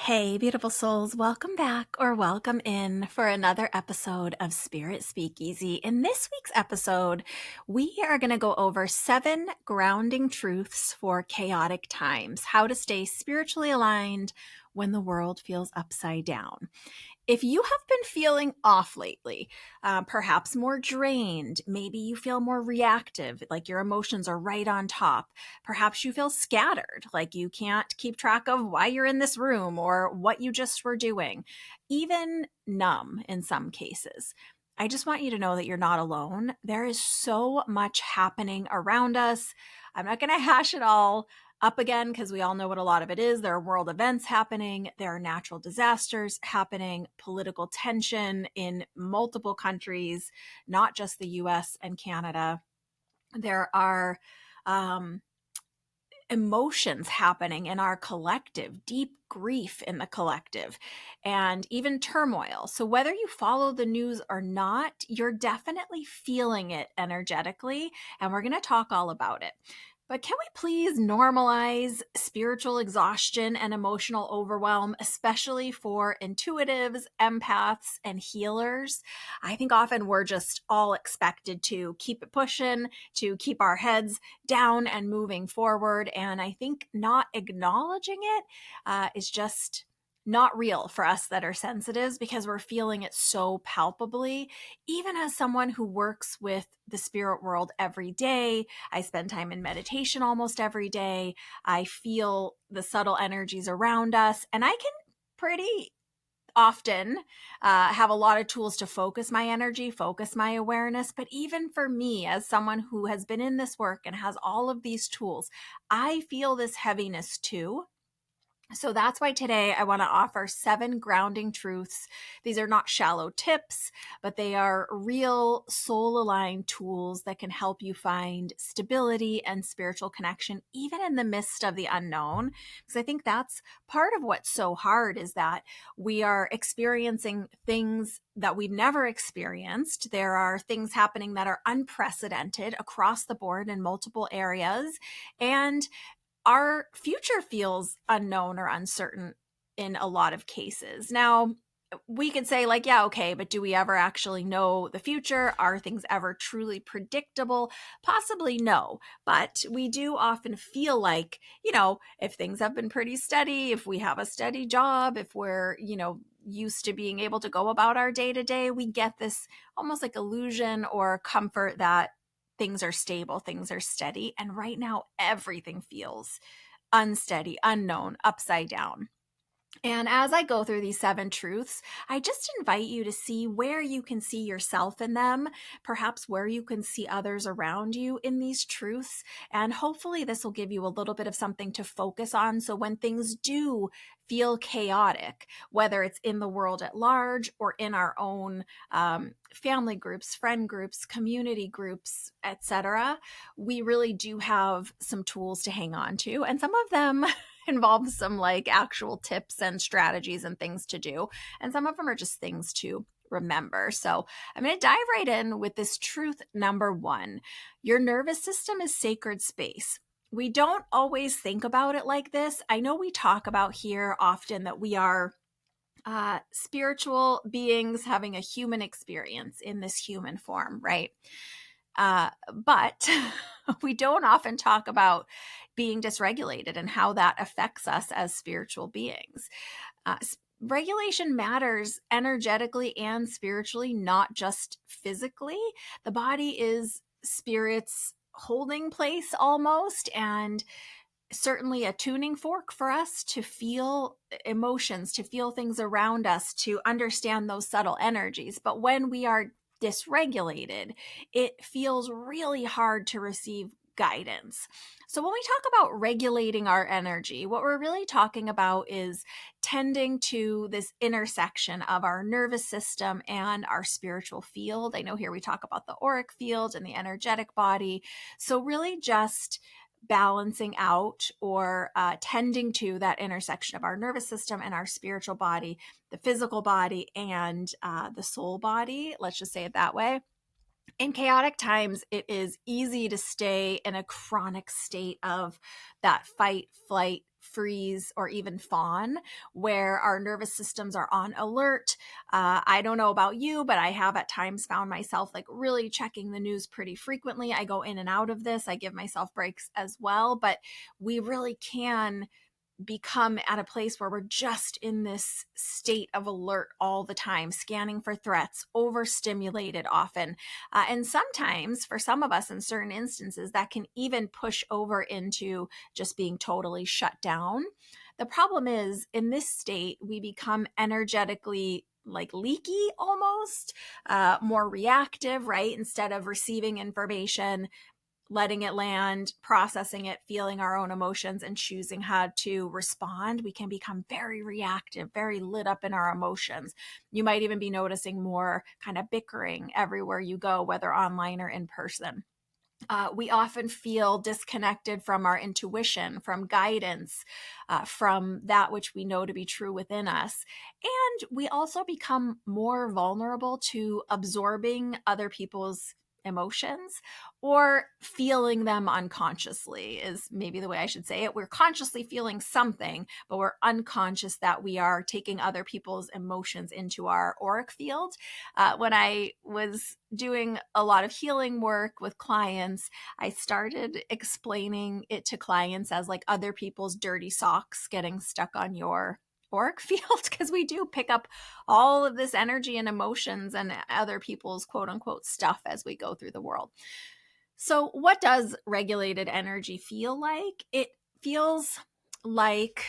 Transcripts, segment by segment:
Hey, beautiful souls, welcome back or welcome in for another episode of Spirit Speakeasy. In this week's episode, we are going to go over 7 grounding truths for chaotic times, how to stay spiritually aligned when the world feels upside down. If you have been feeling off lately, perhaps more drained, maybe you feel more reactive, like your emotions are right on top. Perhaps you feel scattered, like you can't keep track of why you're in this room or what you just were doing, even numb in some cases. I just want you to know that you're not alone. There is so much happening around us. I'm not going to hash it all up again because we all know what a lot of it is. There are world events happening, there are natural disasters happening, political tension in multiple countries, not just the US and Canada. There are emotions happening in our collective, deep grief in the collective, and even turmoil. So, whether you follow the news or not, you're definitely feeling it energetically, and we're going to talk all about it. But can we please normalize spiritual exhaustion and emotional overwhelm, especially for intuitives, empaths, and healers? I think often we're just all expected to keep it pushing, to keep our heads down and moving forward. And I think not acknowledging it is just not real for us that are sensitives because we're feeling it so palpably. Even as someone who works with the spirit world every day, I spend time in meditation almost every day. I feel the subtle energies around us, and I can pretty often have a lot of tools to focus my energy, focus my awareness. But even for me, as someone who has been in this work and has all of these tools, I feel this heaviness too. So that's why today I want to offer 7 grounding truths. These are not shallow tips, but they are real soul aligned tools that can help you find stability and spiritual connection, even in the midst of the unknown. Because I think that's part of what's so hard is that we are experiencing things that we've never experienced. There are things happening that are unprecedented across the board in multiple areas. And our future feels unknown or uncertain in a lot of cases. Now, we could say, like, yeah, okay, but do we ever actually know the future? Are things ever truly predictable? Possibly no. But we do often feel like, if things have been pretty steady, if we have a steady job, if we're, used to being able to go about our day to day, we get this almost like illusion or comfort that things are stable, things are steady. And right now, everything feels unsteady, unknown, upside down. And as I go through these 7 truths, I just invite you to see where you can see yourself in them, perhaps where you can see others around you in these truths. And hopefully, this will give you a little bit of something to focus on. So when things do feel chaotic, whether it's in the world at large or in our own family groups, friend groups, community groups, etc., we really do have some tools to hang on to. And some of them involve some like actual tips and strategies and things to do. And some of them are just things to remember. So I'm going to dive right in with this truth number 1. Your nervous system is sacred space. We don't always think about it like this. I know we talk about here often that we are spiritual beings having a human experience in this human form, right? But we don't often talk about being dysregulated and how that affects us as spiritual beings. Regulation matters energetically and spiritually, not just physically. The body is spirit's holding place almost, and certainly a tuning fork for us to feel emotions, to feel things around us, to understand those subtle energies. But when we are dysregulated, it feels really hard to receive guidance. So when we talk about regulating our energy, what we're really talking about is tending to this intersection of our nervous system and our spiritual field. I know here we talk about the auric field and the energetic body. So really just balancing out or tending to that intersection of our nervous system and our spiritual body, the physical body and the soul body. Let's just say it that way. In chaotic times, it is easy to stay in a chronic state of that fight, flight, freeze, or even fawn, where our nervous systems are on alert. I don't know about you, but I have at times found myself like really checking the news pretty frequently. I go in and out of this. I give myself breaks as well, but we really can become at a place where we're just in this state of alert all the time, scanning for threats, overstimulated often. And sometimes, for some of us in certain instances, that can even push over into just being totally shut down. The problem is, in this state, we become energetically like leaky almost, more reactive, right? Instead of receiving information, letting it land, processing it, feeling our own emotions, and choosing how to respond, we can become very reactive, very lit up in our emotions. You might even be noticing more kind of bickering everywhere you go, whether online or in person. We often feel disconnected from our intuition, from guidance, from that which we know to be true within us. And we also become more vulnerable to absorbing other people's emotions or feeling them unconsciously, is maybe the way I should say it. We're consciously feeling something, but we're unconscious that we are taking other people's emotions into our auric field. When I was doing a lot of healing work with clients, I started explaining it to clients as like other people's dirty socks getting stuck on your auric field, because we do pick up all of this energy and emotions and other people's quote unquote stuff as we go through the world. So what does regulated energy feel like? It feels like,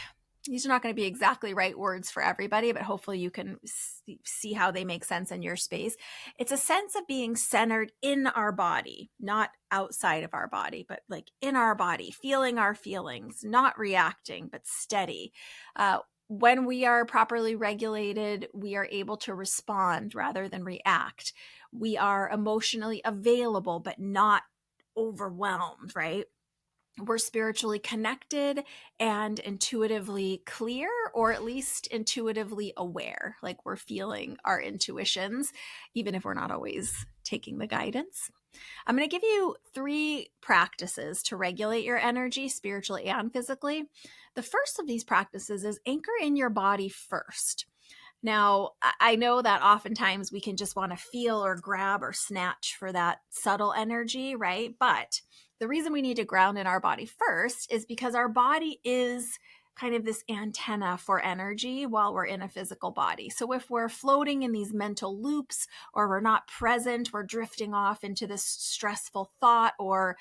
these are not going to be exactly right words for everybody, but hopefully you can see how they make sense in your space. It's a sense of being centered in our body, not outside of our body, but like in our body, feeling our feelings, not reacting, but steady. When we are properly regulated, we are able to respond rather than react. We are emotionally available, but not overwhelmed, right? We're spiritually connected and intuitively clear, or at least intuitively aware, like we're feeling our intuitions, even if we're not always taking the guidance. I'm going to give you 3 practices to regulate your energy spiritually and physically. The first of these practices is anchor in your body first. Now, I know that oftentimes we can just want to feel or grab or snatch for that subtle energy, right? But the reason we need to ground in our body first is because our body is kind of this antenna for energy while we're in a physical body. So if we're floating in these mental loops, or we're not present, we're drifting off into this stressful thought or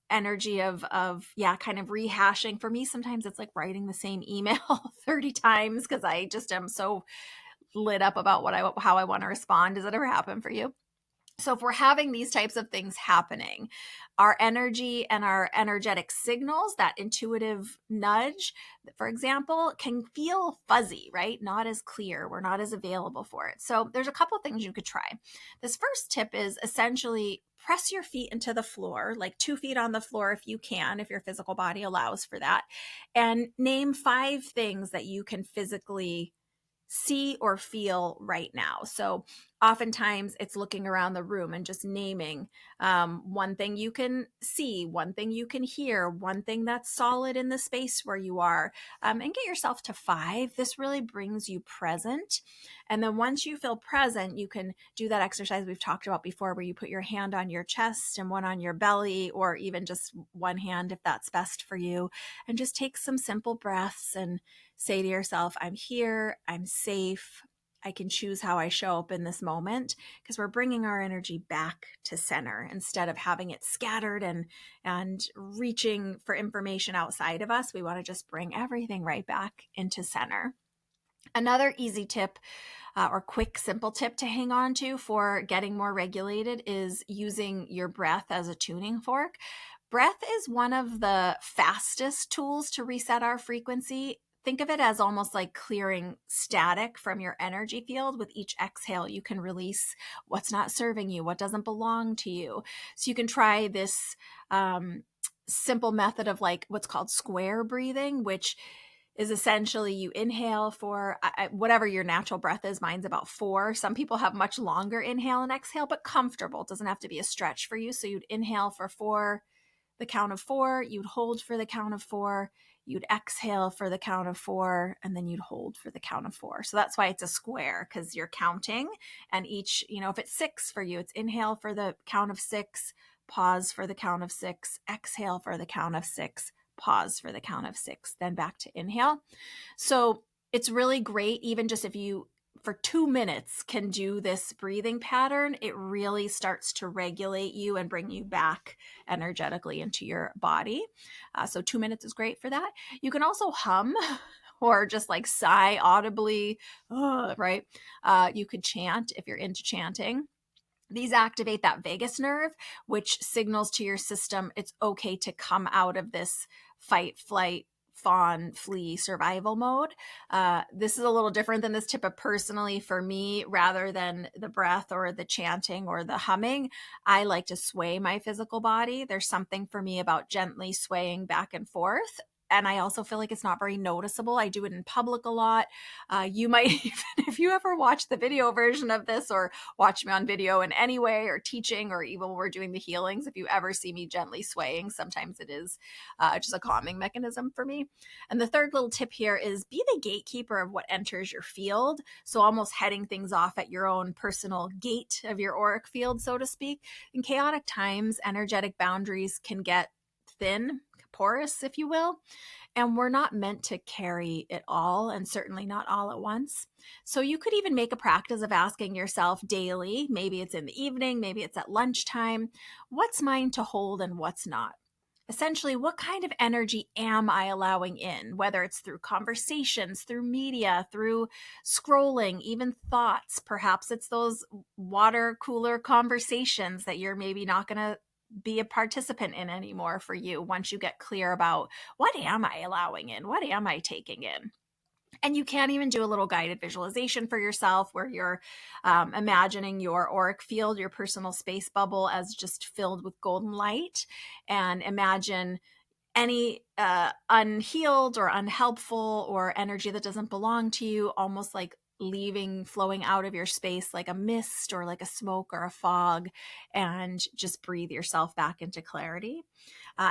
energy of kind of rehashing. For me, sometimes it's like writing the same email 30 times because I just am so lit up about how I want to respond. Does that ever happen for you? So if we're having these types of things happening, our energy and our energetic signals, that intuitive nudge, for example, can feel fuzzy, right? Not as clear. We're not as available for it. So there's a couple things you could try. This first tip is essentially press your feet into the floor, like 2 feet on the floor if you can, if your physical body allows for that, and name 5 things that you can physically see or feel right now. So oftentimes it's looking around the room and just naming one thing you can see, one thing you can hear, one thing that's solid in the space where you are, and get yourself to 5. This really brings you present. And then once you feel present, you can do that exercise we've talked about before, where you put your hand on your chest and one on your belly, or even just one hand if that's best for you, and just take some simple breaths and say to yourself, I'm here, I'm safe, I can choose how I show up in this moment, because we're bringing our energy back to center instead of having it scattered and reaching for information outside of us. We want to just bring everything right back into center. Another easy tip or quick, simple tip to hang on to for getting more regulated is using your breath as a tuning fork. Breath is one of the fastest tools to reset our frequency. Think of it as almost like clearing static from your energy field. With each exhale, you can release what's not serving you, what doesn't belong to you. So you can try this simple method of like what's called square breathing, which is essentially you inhale for whatever your natural breath is. Mine's about 4. Some people have much longer inhale and exhale, but comfortable. It doesn't have to be a stretch for you. So you'd inhale for 4, the count of 4, you'd hold for the count of 4, you'd exhale for the count of 4, and then you'd hold for the count of 4. So that's why it's a square, because you're counting, and each, if it's 6 for you, it's inhale for the count of 6, pause for the count of 6, exhale for the count of 6, pause for the count of 6, then back to inhale. So it's really great, even just if you for 2 minutes can do this breathing pattern, it really starts to regulate you and bring you back energetically into your body. So 2 minutes is great for that. You can also hum or just like sigh audibly, right? You could chant if you're into chanting. These activate that vagus nerve, which signals to your system it's okay to come out of this fight, flight, fawn, flee, survival mode. This is a little different than this tip, but personally for me, rather than the breath or the chanting or the humming, I like to sway my physical body. There's something for me about gently swaying back and forth. And I also feel like it's not very noticeable. I do it in public a lot. You might even, if you ever watch the video version of this or watch me on video in any way or teaching, or even when we're doing the healings, if you ever see me gently swaying, sometimes it is just a calming mechanism for me. And the third little tip here is be the gatekeeper of what enters your field. So almost heading things off at your own personal gate of your auric field, so to speak. In chaotic times, energetic boundaries can get thin, porous, if you will. And we're not meant to carry it all, and certainly not all at once. So you could even make a practice of asking yourself daily, maybe it's in the evening, maybe it's at lunchtime, what's mine to hold and what's not? Essentially, what kind of energy am I allowing in, whether it's through conversations, through media, through scrolling, even thoughts. Perhaps it's those water cooler conversations that you're maybe not going to be a participant in anymore for you once you get clear about what am I allowing in? What am I taking in? And you can even do a little guided visualization for yourself where you're imagining your auric field, your personal space bubble, as just filled with golden light. And imagine any unhealed or unhelpful or energy that doesn't belong to you, almost like leaving, flowing out of your space like a mist or like a smoke or a fog, and just breathe yourself back into clarity.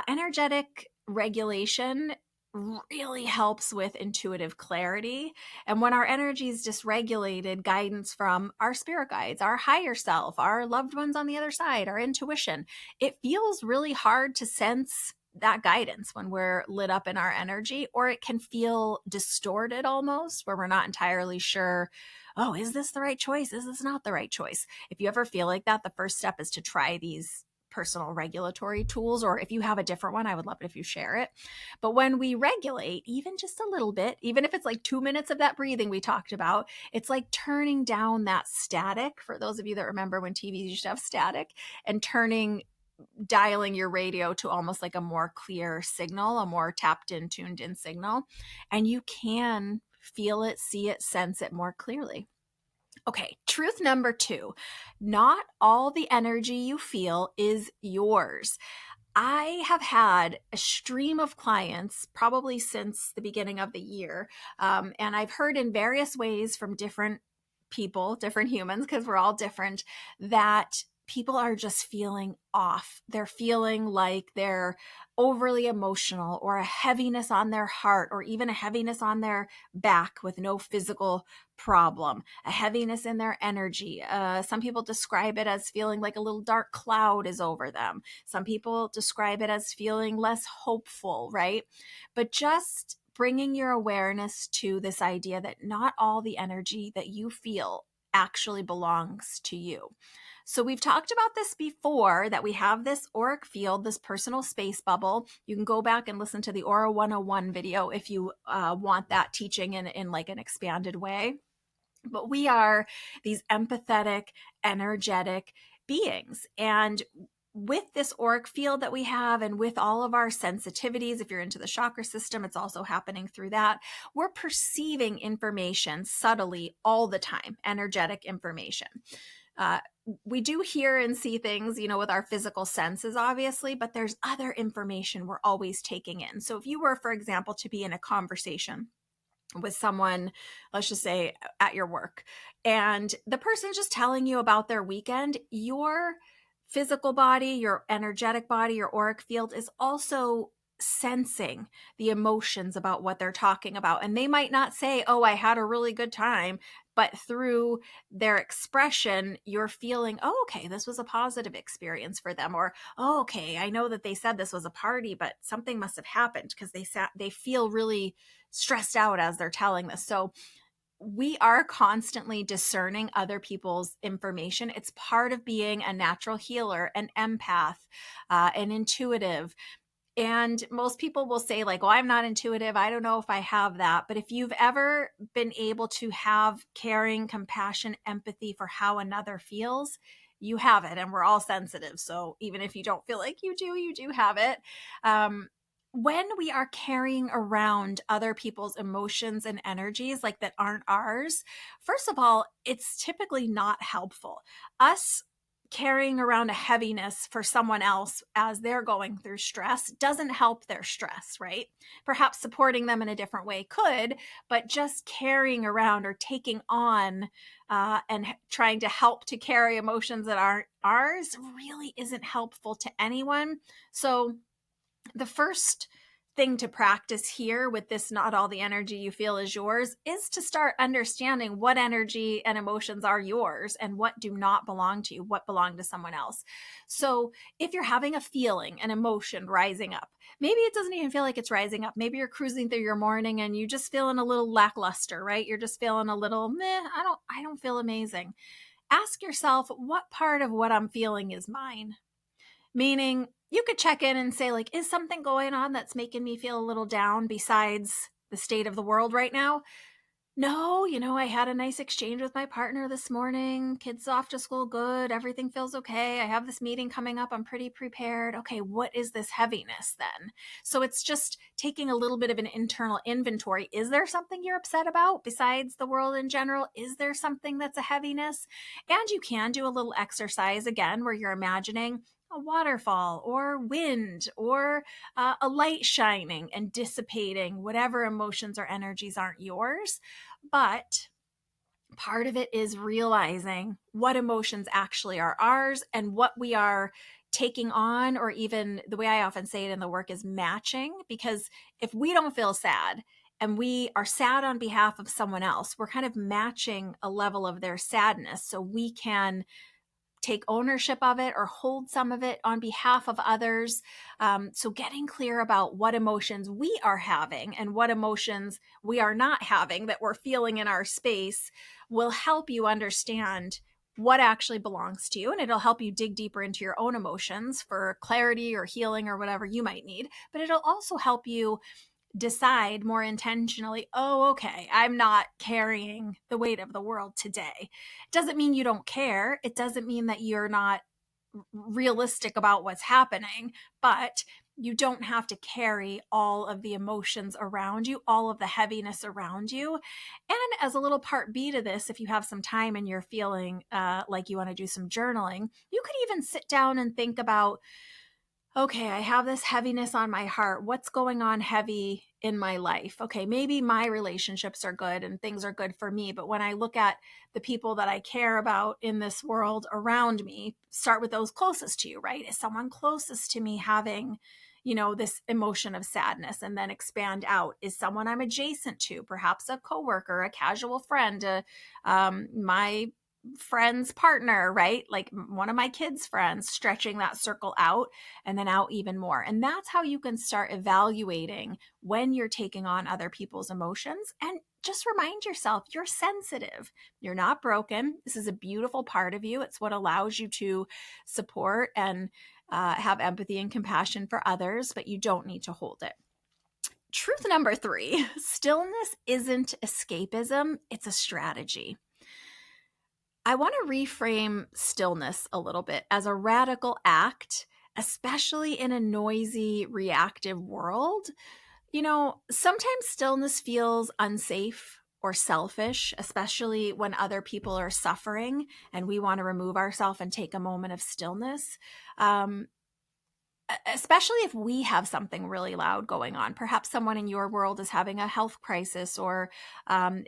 Energetic regulation really helps with intuitive clarity. And when our energy is dysregulated, guidance from our spirit guides, our higher self, our loved ones on the other side, our intuition, it feels really hard to sense that guidance when we're lit up in our energy, or it can feel distorted almost, where we're not entirely sure, oh, is this the right choice? Is this not the right choice? If you ever feel like that, the first step is to try these personal regulatory tools, or if you have a different one, I would love it if you share it. But when we regulate, even just a little bit, even if it's like 2 minutes of that breathing we talked about, it's like turning down that static. For those of you that remember when TV used to have static, and dialing your radio to almost like a more clear signal, a more tapped in, tuned in signal, and you can feel it, see it, sense it more clearly. Okay, truth number 2, not all the energy you feel is yours. I have had a stream of clients probably since the beginning of the year, and I've heard in various ways from different people, different humans, because we're all different, that people are just feeling off. They're feeling like they're overly emotional, or a heaviness on their heart, or even a heaviness on their back with no physical problem, a heaviness in their energy. Some people describe it as feeling like a little dark cloud is over them. Some people describe it as feeling less hopeful, right? But just bringing your awareness to this idea that not all the energy that you feel actually belongs to you. So we've talked about this before, that we have this auric field, this personal space bubble. You can go back and listen to the Aura 101 video if you want that teaching in like an expanded way. But we are these empathetic, energetic beings. And with this auric field that we have, and with all of our sensitivities, if you're into the chakra system, it's also happening through that. We're perceiving information subtly all the time, energetic information. We do hear and see things, with our physical senses, obviously, but there's other information we're always taking in. So if you were, for example, to be in a conversation with someone, let's just say at your work, and the person's just telling you about their weekend, your physical body, your energetic body, your auric field is also sensing the emotions about what they're talking about. And they might not say, oh, I had a really good time, but through their expression, you're feeling, oh, okay, this was a positive experience for them. Or, oh, okay, I know that they said this was a party, but something must have happened because they feel really stressed out as they're telling this. So we are constantly discerning other people's information. It's part of being a natural healer, an empath, an intuitive. And most people will say, like, well, I'm not intuitive. I don't know if I have that. But if you've ever been able to have caring, compassion, empathy for how another feels, you have it. And we're all sensitive. So even if you don't feel like you do have it. When we are carrying around other people's emotions and energies like that aren't ours, first of all, it's typically not helpful. Us carrying around a heaviness for someone else as they're going through stress doesn't help their stress, right? Perhaps supporting them in a different way could, but just carrying around or taking on and trying to help to carry emotions that aren't ours really isn't helpful to anyone. So the first thing to practice here with this, not all the energy you feel is yours, is to start understanding what energy and emotions are yours and what do not belong to you, what belong to someone else. So if you're having a feeling, an emotion rising up, maybe it doesn't even feel like it's rising up. Maybe you're cruising through your morning and you're just feeling a little lackluster, right? You're just feeling a little meh, I don't feel amazing. Ask yourself, what part of what I'm feeling is mine? Meaning you could check in and say, like, is something going on that's making me feel a little down besides the state of the world right now? No, I had a nice exchange with my partner this morning. Kids off to school, good. Everything feels okay. I have this meeting coming up. I'm pretty prepared. Okay, what is this heaviness then? So it's just taking a little bit of an internal inventory. Is there something you're upset about besides the world in general? Is there something that's a heaviness? And you can do a little exercise again where you're imagining a waterfall or wind or a light shining and dissipating whatever emotions or energies aren't yours. But part of it is realizing what emotions actually are ours and what we are taking on, or even the way I often say it in the work is matching. Because if we don't feel sad and we are sad on behalf of someone else, we're kind of matching a level of their sadness so we can take ownership of it or hold some of it on behalf of others. So getting clear about what emotions we are having and what emotions we are not having that we're feeling in our space will help you understand what actually belongs to you. And it'll help you dig deeper into your own emotions for clarity or healing or whatever you might need. But it'll also help you decide more intentionally, oh, okay, I'm not carrying the weight of the world today. It doesn't mean you don't care. It doesn't mean that you're not realistic about what's happening, but you don't have to carry all of the emotions around you, all of the heaviness around you. And as a little part B to this, if you have some time and you're feeling like you want to do some journaling, you could even sit down and think about, okay, I have this heaviness on my heart. What's going on heavy in my life? Okay, maybe my relationships are good and things are good for me. But when I look at the people that I care about in this world around me, start with those closest to you, right? Is someone closest to me having, this emotion of sadness, and then expand out? Is someone I'm adjacent to, perhaps a coworker, a casual friend, my friend's partner, right? Like one of my kids' friends, stretching that circle out and then out even more. And that's how you can start evaluating when you're taking on other people's emotions. And just remind yourself, you're sensitive. You're not broken. This is a beautiful part of you. It's what allows you to support and have empathy and compassion for others, but you don't need to hold it. Truth number 3, stillness isn't escapism, it's a strategy. I want to reframe stillness a little bit as a radical act, especially in a noisy, reactive world. Sometimes stillness feels unsafe or selfish, especially when other people are suffering and we want to remove ourselves and take a moment of stillness. Especially if we have something really loud going on. Perhaps someone in your world is having a health crisis or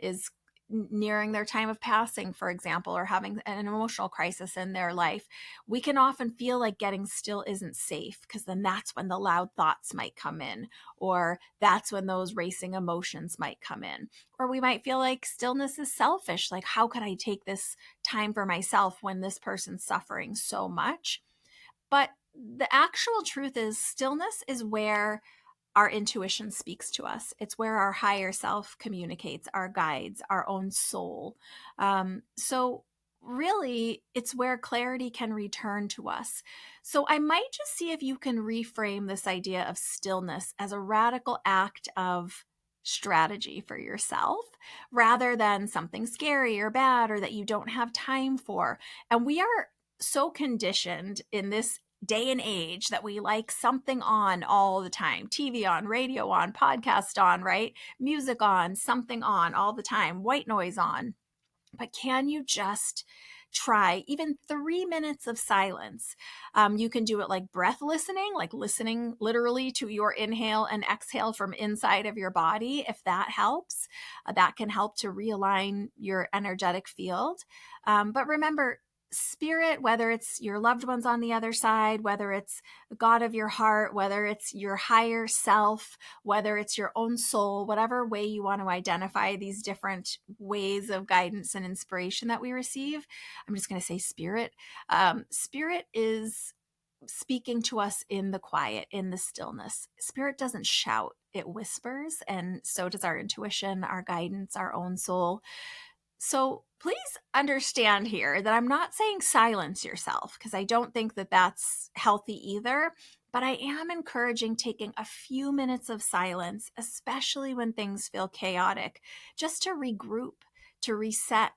is nearing their time of passing, for example, or having an emotional crisis in their life, we can often feel like getting still isn't safe, because then that's when the loud thoughts might come in, or that's when those racing emotions might come in. Or we might feel like stillness is selfish. Like, how could I take this time for myself when this person's suffering so much? But the actual truth is, stillness is where our intuition speaks to us. It's where our higher self communicates, our guides, our own soul. So really, it's where clarity can return to us. So I might just see if you can reframe this idea of stillness as a radical act of strategy for yourself, rather than something scary or bad or that you don't have time for. And we are so conditioned in this day and age that we like something on all the time: TV on, radio on, podcast on, right? Music on, something on all the time, white noise on. But can you just try even 3 minutes of silence? You can do it like breath listening, like listening literally to your inhale and exhale from inside of your body. If that helps, that can help to realign your energetic field. But remember, spirit, whether it's your loved ones on the other side, whether it's the God of your heart, whether it's your higher self, whether it's your own soul, whatever way you want to identify these different ways of guidance and inspiration that we receive. I'm just going to say spirit. Spirit is speaking to us in the quiet, in the stillness. Spirit doesn't shout, it whispers. And so does our intuition, our guidance, our own soul. So please understand here that I'm not saying silence yourself, because I don't think that that's healthy either. But I am encouraging taking a few minutes of silence, especially when things feel chaotic, just to regroup, to reset,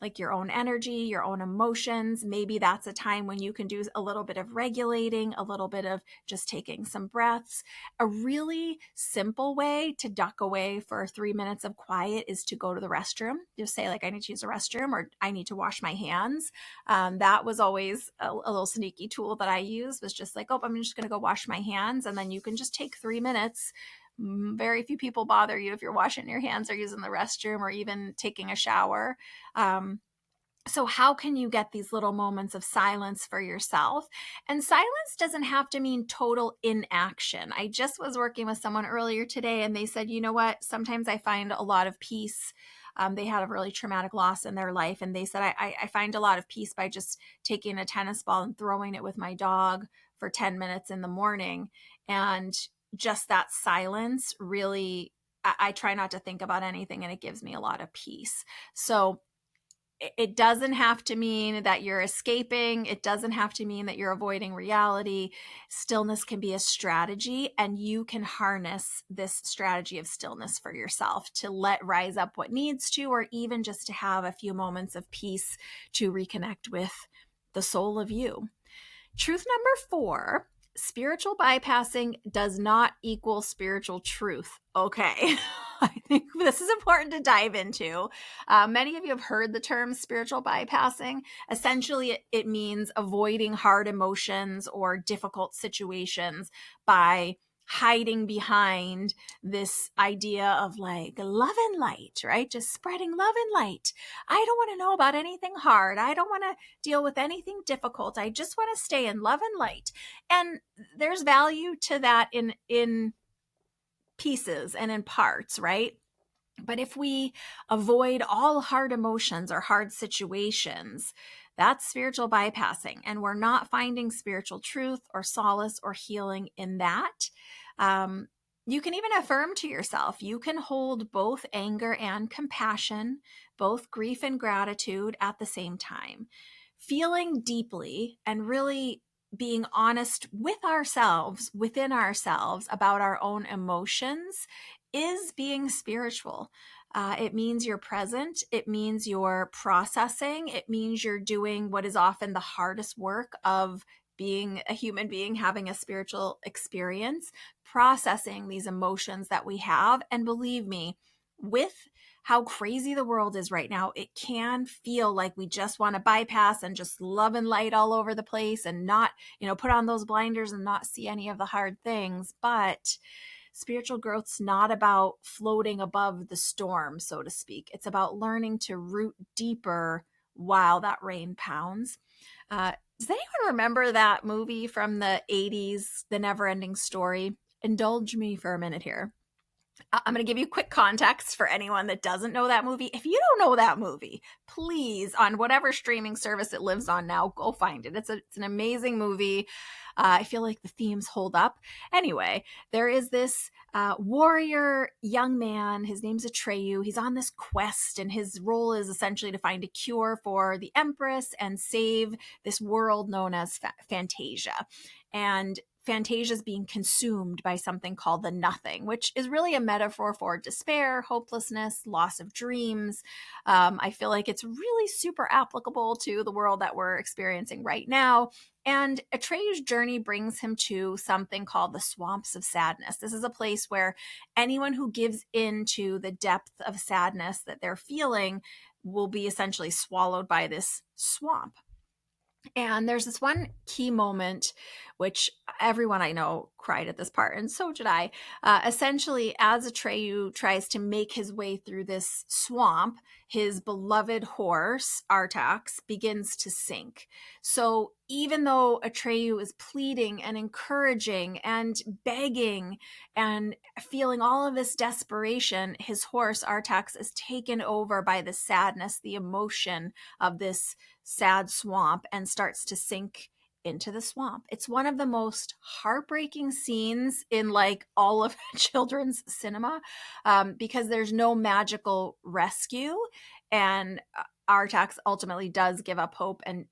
like your own energy, your own emotions. Maybe that's a time when you can do a little bit of regulating, a little bit of just taking some breaths. A really simple way to duck away for 3 minutes of quiet is to go to the restroom. Just say, like, I need to use a restroom, or I need to wash my hands. That was always a little sneaky tool that I used, was just like, oh, I'm just going to go wash my hands. And then you can just take 3 minutes. Very few people bother you if you're washing your hands or using the restroom or even taking a shower. So how can you get these little moments of silence for yourself? And silence doesn't have to mean total inaction. I just was working with someone earlier today, and they said, you know what? Sometimes I find a lot of peace. They had a really traumatic loss in their life. And they said, I find a lot of peace by just taking a tennis ball and throwing it with my dog for 10 minutes in the morning. And just that silence really, I try not to think about anything, and it gives me a lot of peace. So it doesn't have to mean that you're escaping. It doesn't have to mean that you're avoiding reality. Stillness can be a strategy, and you can harness this strategy of stillness for yourself to let rise up what needs to, or even just to have a few moments of peace to reconnect with the soul of you. Truth number 4: spiritual bypassing does not equal spiritual truth. Okay. I think this is important to dive into. Many of you have heard the term spiritual bypassing. Essentially, it means avoiding hard emotions or difficult situations by hiding behind this idea of like love and light, right? Just spreading love and light. I don't want to know about anything hard. I don't want to deal with anything difficult. I just want to stay in love and light. And there's value to that in pieces and in parts, right? But if we avoid all hard emotions or hard situations, that's spiritual bypassing. And we're not finding spiritual truth or solace or healing in that. You can even affirm to yourself, you can hold both anger and compassion, both grief and gratitude at the same time. Feeling deeply and really being honest with ourselves, within ourselves, about our own emotions is being spiritual. It means you're present. It means you're processing. It means you're doing what is often the hardest work of being a human being, having a spiritual experience, processing these emotions that we have. And believe me, with how crazy the world is right now, it can feel like we just want to bypass and just love and light all over the place and not, put on those blinders and not see any of the hard things. But spiritual growth's not about floating above the storm, so to speak. It's about learning to root deeper while that rain pounds. Does anyone remember that movie from the 80s, The Never-Ending Story? Indulge me for a minute here. I'm going to give you quick context for anyone that doesn't know that movie. If you don't know that movie, please, on whatever streaming service it lives on now, go find it. It's an amazing movie. I feel like the themes hold up. Anyway, there is this warrior young man. His name's Atreyu. He's on this quest, and his role is essentially to find a cure for the Empress and save this world known as Fantasia. And Fantasia is being consumed by something called the nothing, which is really a metaphor for despair, hopelessness, loss of dreams. I feel like it's really super applicable to the world that we're experiencing right now. And Atreyu's journey brings him to something called the swamps of sadness. This is a place where anyone who gives in to the depth of sadness that they're feeling will be essentially swallowed by this swamp. And there's this one key moment, which everyone I know cried at this part, and so did I. Essentially, as Atreyu tries to make his way through this swamp, his beloved horse, Artax, begins to sink. So even though Atreyu is pleading and encouraging and begging and feeling all of this desperation, his horse, Artax, is taken over by the sadness, the emotion of this sad swamp, and starts to sink into the swamp. It's one of the most heartbreaking scenes in like all of children's cinema, because there's no magical rescue, and Artax ultimately does give up hope and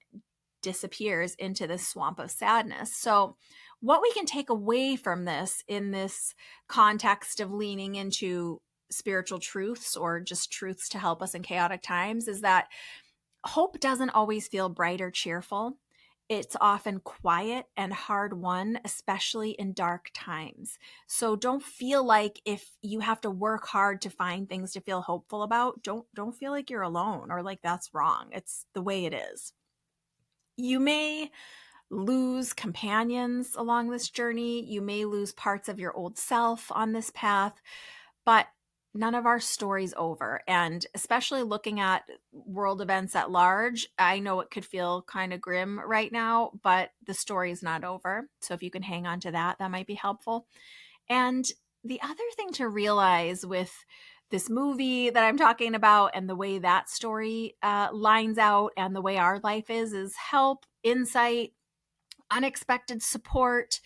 disappears into this swamp of sadness. So what we can take away from this in this context of leaning into spiritual truths or just truths to help us in chaotic times is that hope doesn't always feel bright or cheerful. It's often quiet and hard won, especially in dark times. So don't feel like if you have to work hard to find things to feel hopeful about, don't feel like you're alone or like that's wrong. It's the way it is. You may lose companions along this journey. You may lose parts of your old self on this path, but none of our story's over. And especially looking at world events at large, I know it could feel kind of grim right now, but the story is not over. So if you can hang on to that, that might be helpful. And the other thing to realize with this movie that I'm talking about and the way that story lines out and the way our life is help, insight, unexpected support.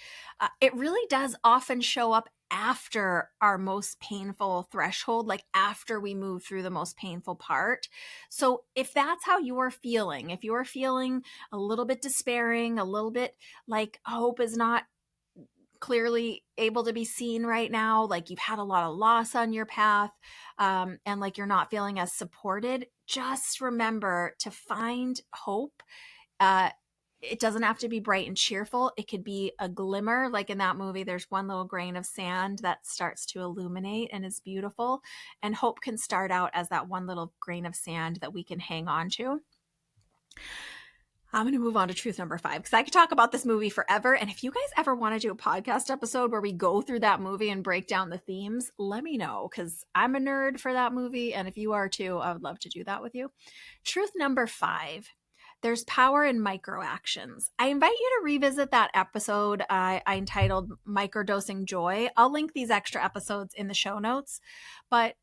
It really does often show up after our most painful threshold, like after we move through the most painful part. So if that's how you're feeling, if you're feeling a little bit despairing, a little bit like hope is not clearly able to be seen right now, like you've had a lot of loss on your path, and like you're not feeling as supported, just remember to find hope. It doesn't have to be bright and cheerful. It could be a glimmer. Like in that movie, there's one little grain of sand that starts to illuminate and is beautiful. And hope can start out as that one little grain of sand that we can hang on to. I'm going to move on to truth number 5 because I could talk about this movie forever. And if you guys ever want to do a podcast episode where we go through that movie and break down the themes, let me know because I'm a nerd for that movie. And if you are too, I would love to do that with you. Truth number 5. There's power in microactions. I invite you to revisit that episode I entitled Microdosing Joy. I'll link these extra episodes in the show notes. But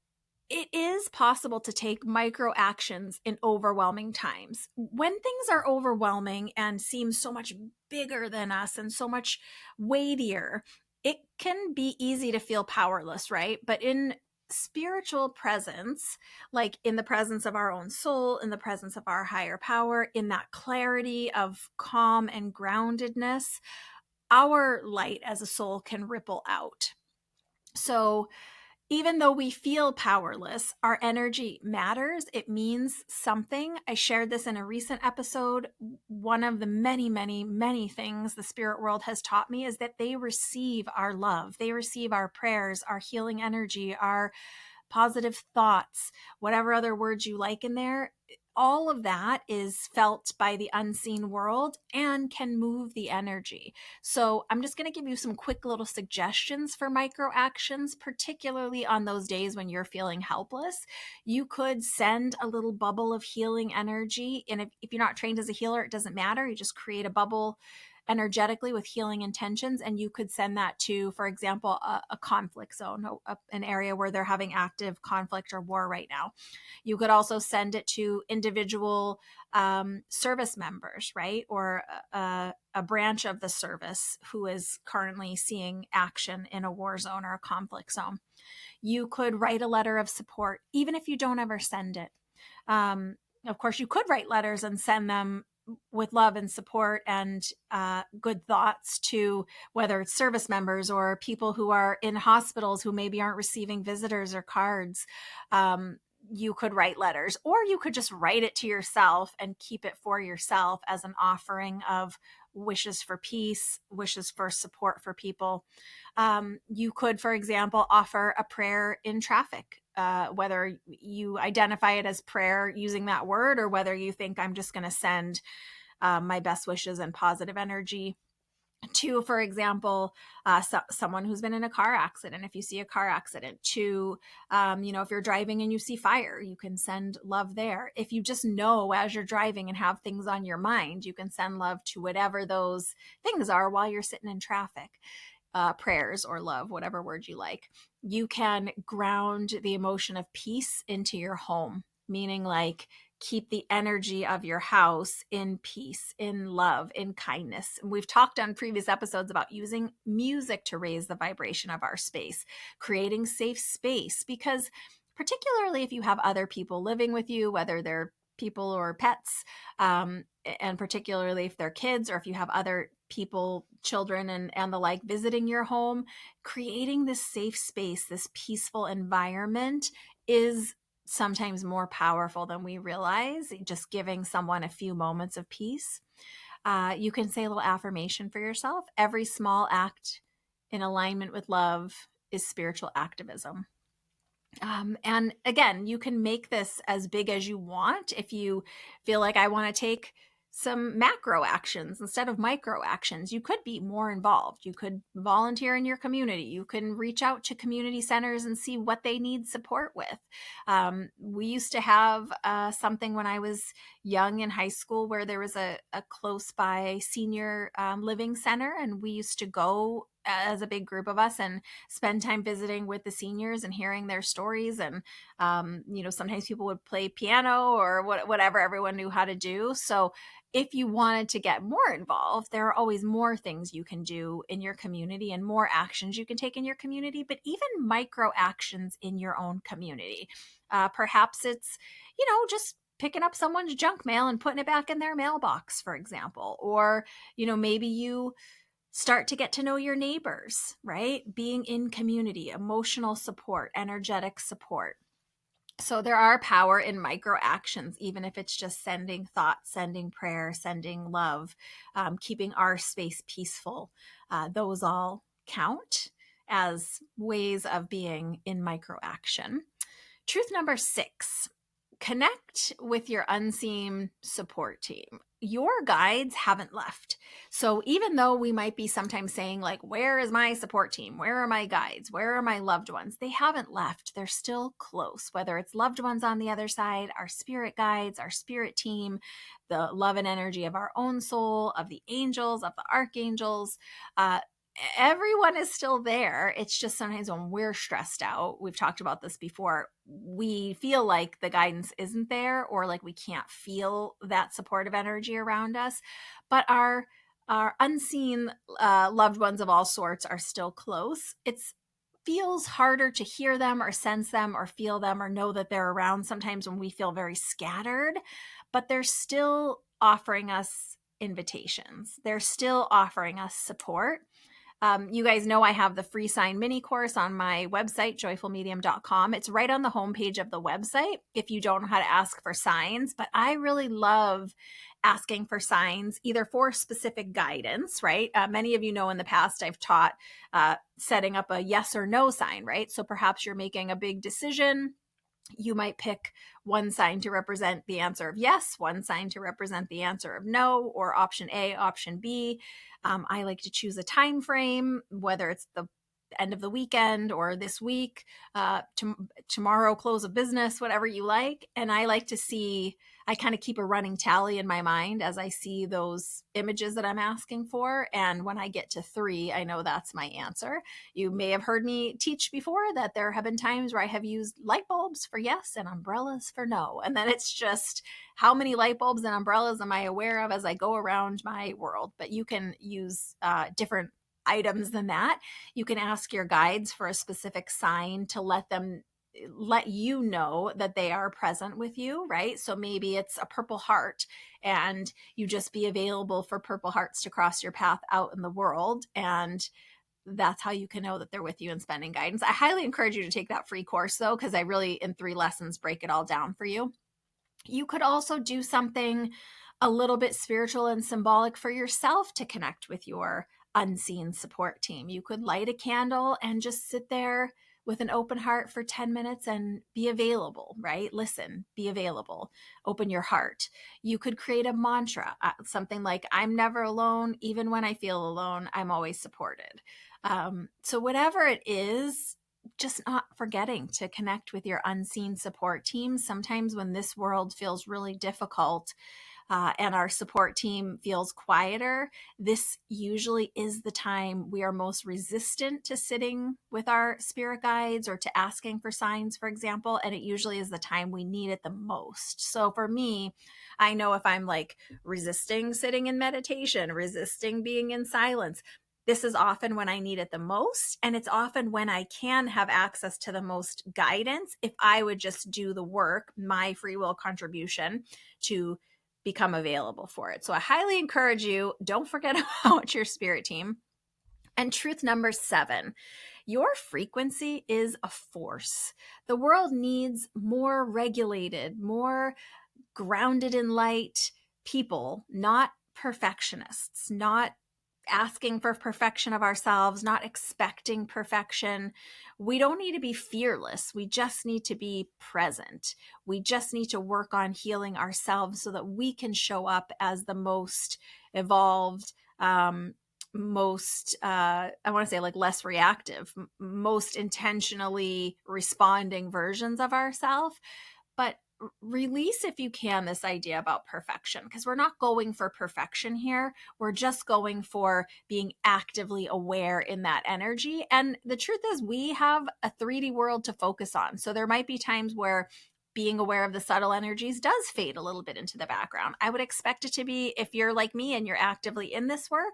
it is possible to take micro actions in overwhelming times. When things are overwhelming and seem so much bigger than us and so much weightier, it can be easy to feel powerless, right? But in spiritual presence, like in the presence of our own soul, in the presence of our higher power, in that clarity of calm and groundedness, our light as a soul can ripple out. So even though we feel powerless, our energy matters. It means something. I shared this in a recent episode. One of the many, many, many things the spirit world has taught me is that they receive our love. They receive our prayers, our healing energy, our positive thoughts, whatever other words you like in there. All of that is felt by the unseen world and can move the energy. So I'm just going to give you some quick little suggestions for micro actions, particularly on those days when you're feeling helpless. You could send a little bubble of healing energy. And if you're not trained as a healer, it doesn't matter. You just create a bubble energetically with healing intentions. And you could send that to, for example, a conflict zone, an area where they're having active conflict or war right now. You could also send it to individual service members, right? Or a branch of the service who is currently seeing action in a war zone or a conflict zone. You could write a letter of support, even if you don't ever send it. Of course, you could write letters and send them with love and support and good thoughts to whether it's service members or people who are in hospitals who maybe aren't receiving visitors or cards. You could write letters, or you could just write it to yourself and keep it for yourself as an offering of wishes for peace, wishes for support for people. You could, for example, offer a prayer in traffic, whether you identify it as prayer using that word, or whether you think I'm just going to send my best wishes and positive energy to, for example, someone who's been in a car accident. If you see a car accident, to, if you're driving and you see fire, you can send love there. If you just know as you're driving and have things on your mind, you can send love to whatever those things are while you're sitting in traffic. Prayers or love, whatever word you like. You can ground the emotion of peace into your home, meaning like keep the energy of your house in peace, in love, in kindness. And we've talked on previous episodes about using music to raise the vibration of our space, creating safe space, because particularly if you have other people living with you, whether they're people or pets, and particularly if they're kids, or if you have other people, children and the like visiting your home, creating this safe space, this peaceful environment is sometimes more powerful than we realize, just giving someone a few moments of peace. You can say a little affirmation for yourself. Every small act in alignment with love is spiritual activism. And again, you can make this as big as you want. If you feel like I want to take some macro actions instead of micro actions, you could be more involved. You could volunteer in your community. You can reach out to community centers and see what they need support with. We used to have something when I was young in high school where there was a close by senior living center, and we used to go as a big group of us and spend time visiting with the seniors and hearing their stories. And, sometimes people would play piano or whatever everyone knew how to do. So if you wanted to get more involved, there are always more things you can do in your community and more actions you can take in your community, but even micro actions in your own community. Perhaps it's, just picking up someone's junk mail and putting it back in their mailbox, for example. Or, maybe you start to get to know your neighbors, right? Being in community, emotional support, energetic support. So there are power in micro actions, even if it's just sending thoughts, sending prayer, sending love, keeping our space peaceful. Those all count as ways of being in micro action. Truth number 6, connect with your unseen support team. Your guides haven't left. So even though we might be sometimes saying like, where is my support team? Where are my guides? Where are my loved ones? They haven't left. They're still close, whether it's loved ones on the other side, our spirit guides, our spirit team, the love and energy of our own soul, of the angels, of the archangels. Everyone is still there. It's just sometimes when we're stressed out, we've talked about this before, we feel like the guidance isn't there, or like we can't feel that supportive energy around us. But our unseen loved ones of all sorts are still close. It feels harder to hear them or sense them or feel them or know that they're around sometimes when we feel very scattered, but they're still offering us invitations. They're still offering us support. You guys know I have the free sign mini course on my website, joyfulmedium.com. It's right on the homepage of the website if you don't know how to ask for signs. But I really love asking for signs, either for specific guidance, right? Many of you know in the past I've taught setting up a yes or no sign, right? So perhaps you're making a big decision. You might pick one sign to represent the answer of yes, one sign to represent the answer of no, or option A, option B. I like to choose a time frame, whether it's the end of the weekend or this week, tomorrow, close of business, whatever you like. And I like to see, I kind of keep a running tally in my mind as I see those images that I'm asking for. And when I get to 3, I know that's my answer. You may have heard me teach before that there have been times where I have used light bulbs for yes and umbrellas for no. And then it's just how many light bulbs and umbrellas am I aware of as I go around my world? But you can use different items than that. You can ask your guides for a specific sign to let you know that they are present with you, right? So maybe it's a purple heart and you just be available for purple hearts to cross your path out in the world. And that's how you can know that they're with you and spending guidance. I highly encourage you to take that free course though, because I really, in 3 lessons, break it all down for you. You could also do something a little bit spiritual and symbolic for yourself to connect with your unseen support team. You could light a candle and just sit there with an open heart for 10 minutes and be available, right? Listen, be available, open your heart. You could create a mantra, something like, I'm never alone. Even when I feel alone, I'm always supported. So whatever it is, just not forgetting to connect with your unseen support team. Sometimes when this world feels really difficult, and our support team feels quieter, this usually is the time we are most resistant to sitting with our spirit guides or to asking for signs, for example. And it usually is the time we need it the most. So for me, I know if I'm like resisting sitting in meditation, resisting being in silence, this is often when I need it the most. And it's often when I can have access to the most guidance if I would just do the work, my free will contribution to become available for it. So I highly encourage you, don't forget about your spirit team. And truth number 7, your frequency is a force. The world needs more regulated, more grounded in light people, not perfectionists, not asking for perfection of ourselves, not expecting perfection. We don't need to be fearless. We just need to be present. We just need to work on healing ourselves so that we can show up as the most evolved, most, I want to say like less reactive, most intentionally responding versions of ourselves. But release, if you can, this idea about perfection, because we're not going for perfection here. We're just going for being actively aware in that energy. And the truth is, we have a 3D world to focus on. So there might be times where being aware of the subtle energies does fade a little bit into the background. I would expect it to be, if you're like me and you're actively in this work,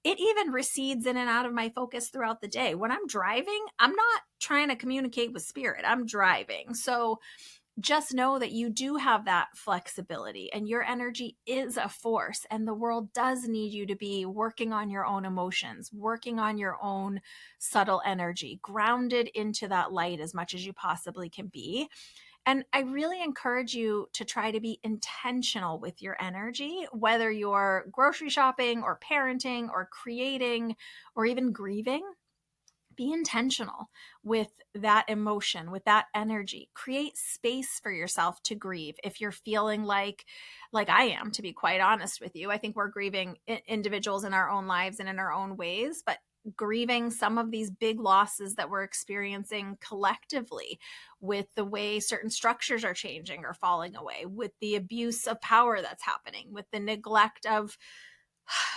it even recedes in and out of my focus throughout the day. When I'm driving, I'm not trying to communicate with spirit. I'm driving. So just know that you do have that flexibility and your energy is a force, and the world does need you to be working on your own emotions, working on your own subtle energy, grounded into that light as much as you possibly can be. And I really encourage you to try to be intentional with your energy, whether you're grocery shopping or parenting or creating or even grieving. Be intentional with that emotion, with that energy. Create space for yourself to grieve. If you're feeling like I am, to be quite honest with you, I think we're grieving individuals in our own lives and in our own ways, but grieving some of these big losses that we're experiencing collectively, with the way certain structures are changing or falling away, with the abuse of power that's happening, with the neglect of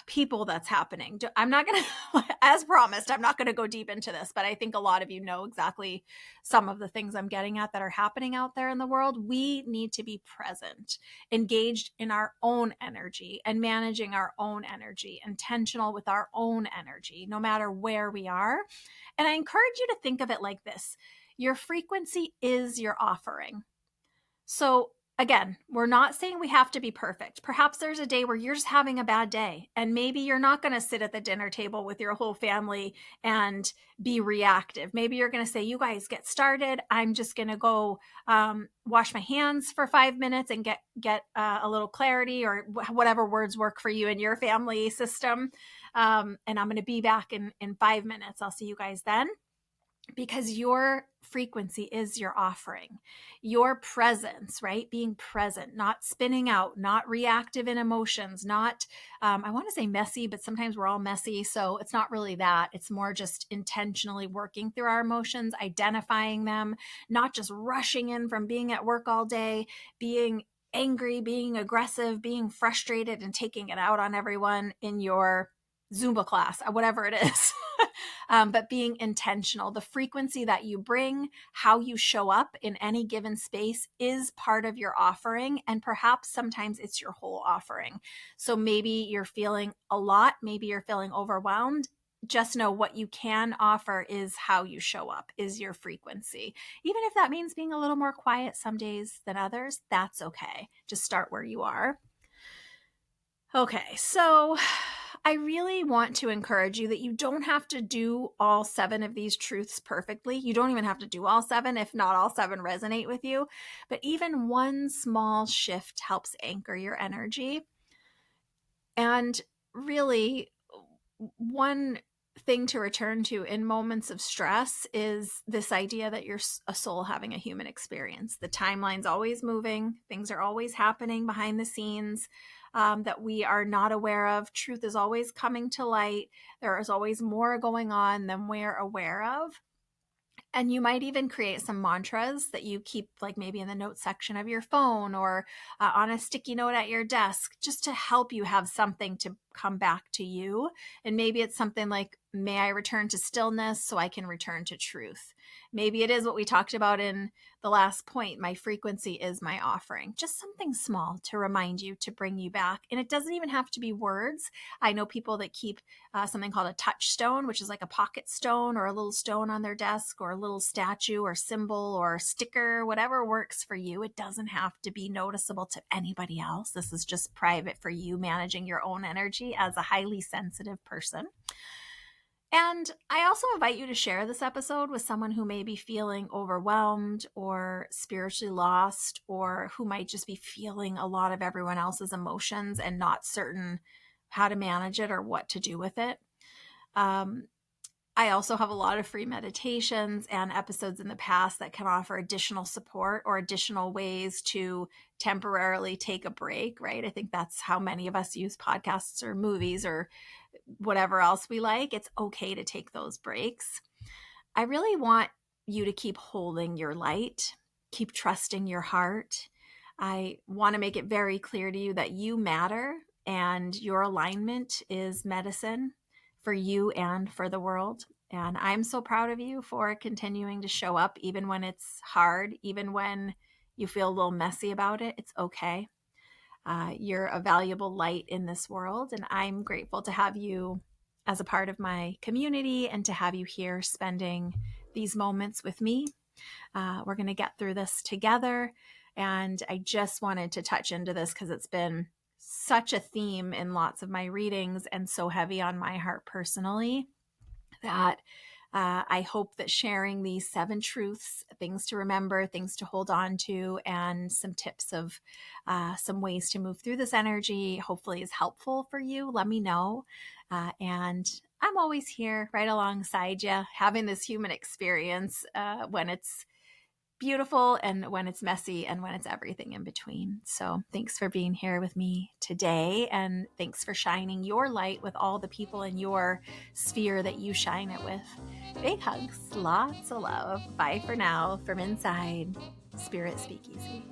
people that's happening. I'm not going to, as promised, I'm not going to go deep into this, but I think a lot of you know exactly some of the things I'm getting at that are happening out there in the world. We need to be present, engaged in our own energy and managing our own energy, intentional with our own energy, no matter where we are. And I encourage you to think of it like this. Your frequency is your offering. So Again, we're not saying we have to be perfect. Perhaps there's a day where you're just having a bad day, and maybe you're not going to sit at the dinner table with your whole family and be reactive. Maybe you're going to say, you guys get started. I'm just going to go wash my hands for 5 minutes and get a little clarity, or whatever words work for you in your family system. And I'm going to be back in 5 minutes. I'll see you guys then. Because your frequency is your offering, your presence, right? Being present, not spinning out, not reactive in emotions, not, I want to say messy, but sometimes we're all messy. So it's not really that. It's more just intentionally working through our emotions, identifying them, not just rushing in from being at work all day, being angry, being aggressive, being frustrated, and taking it out on everyone in your Zumba class, whatever it is. But being intentional, the frequency that you bring, how you show up in any given space is part of your offering. And perhaps sometimes it's your whole offering. So maybe you're feeling a lot, maybe you're feeling overwhelmed. Just know what you can offer is how you show up, is your frequency. Even if that means being a little more quiet some days than others, that's okay. Just start where you are. Okay, so I really want to encourage you that you don't have to do all 7 of these truths perfectly. You don't even have to do all 7 if not all 7 resonate with you. But even one small shift helps anchor your energy. And really, one thing to return to in moments of stress is this idea that you're a soul having a human experience. The timeline's always moving, things are always happening behind the scenes that we are not aware of. Truth is always coming to light. There is always more going on than we're aware of. And you might even create some mantras that you keep, like maybe in the notes section of your phone, or on a sticky note at your desk, just to help you have something to come back to you. And maybe it's something like, may I return to stillness so I can return to truth. Maybe it is what we talked about in the last point. My frequency is my offering. Just something small to remind you, to bring you back. And it doesn't even have to be words. I know people that keep something called a touchstone, which is like a pocket stone or a little stone on their desk, or a little statue or symbol or sticker, whatever works for you. It doesn't have to be noticeable to anybody else. This is just private for you, managing your own energy as a highly sensitive person. And I also invite you to share this episode with someone who may be feeling overwhelmed or spiritually lost, or who might just be feeling a lot of everyone else's emotions and not certain how to manage it or what to do with it. I also have a lot of free meditations and episodes in the past that can offer additional support or additional ways to temporarily take a break, right? I think that's how many of us use podcasts or movies or whatever else we like. It's okay to take those breaks. I really want you to keep holding your light, keep trusting your heart. I want to make it very clear to you that you matter, and your alignment is medicine for you and for the world. And I'm so proud of you for continuing to show up, even when it's hard, even when you feel a little messy about it. It's okay. You're a valuable light in this world, and I'm grateful to have you as a part of my community and to have you here spending these moments with me. We're going to get through this together, and I just wanted to touch into this because it's been such a theme in lots of my readings and so heavy on my heart personally, that I hope that sharing these 7 truths, things to remember, things to hold on to, and some tips of some ways to move through this energy hopefully is helpful for you. Let me know. And I'm always here right alongside you, having this human experience when it's beautiful and when it's messy and when it's everything in between. So thanks for being here with me today, and thanks for shining your light with all the people in your sphere that you shine it with. Big hugs, lots of love. Bye for now from inside Spirit Speakeasy.